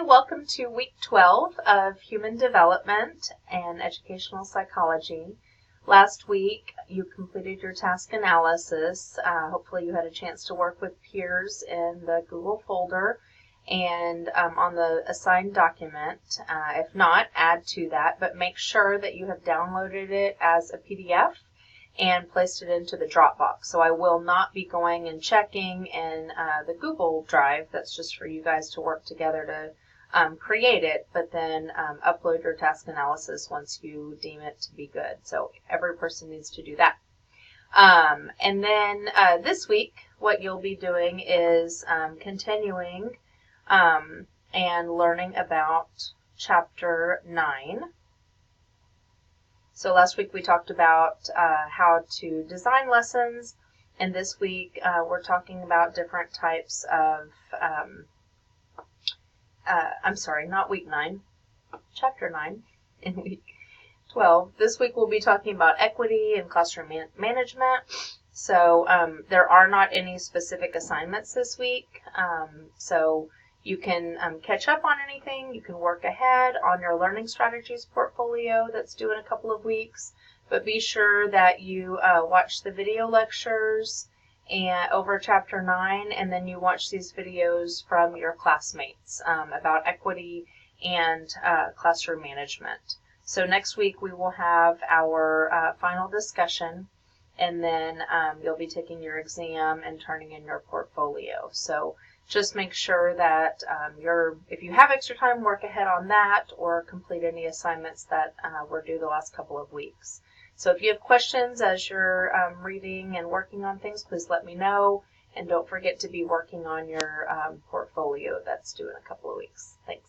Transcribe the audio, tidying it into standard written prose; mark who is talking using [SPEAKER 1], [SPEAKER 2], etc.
[SPEAKER 1] welcome to week 12 of Human Development and Educational Psychology. Last week you completed your task analysis. Hopefully you had a chance to work with peers in the Google folder and on the assigned document. If not, add to that, but make sure that you have downloaded it as a PDF and placed it into the Dropbox. So I will not be going and checking in the Google Drive. That's just for you guys to work together to create it, but then upload your task analysis once you deem it to be good. So every person needs to do that. And then this week, what you'll be doing is continuing and learning about Chapter 9. So last week we talked about how to design lessons, and this week we're talking about different types of, not week 9, chapter 9 in week 12. This week we'll be talking about equity and classroom management. So there are not any specific assignments this week, so you can catch up on anything. You can work ahead on your learning strategies portfolio that's due in a couple of weeks. But be sure that you watch the video lectures and over Chapter 9, and then you watch these videos from your classmates about equity and classroom management. So next week we will have our final discussion, and then you'll be taking your exam and turning in your portfolio. So just make sure that if you have extra time, work ahead on that or complete any assignments that were due the last couple of weeks. So if you have questions as you're reading and working on things, please let me know. And don't forget to be working on your portfolio that's due in a couple of weeks. Thanks.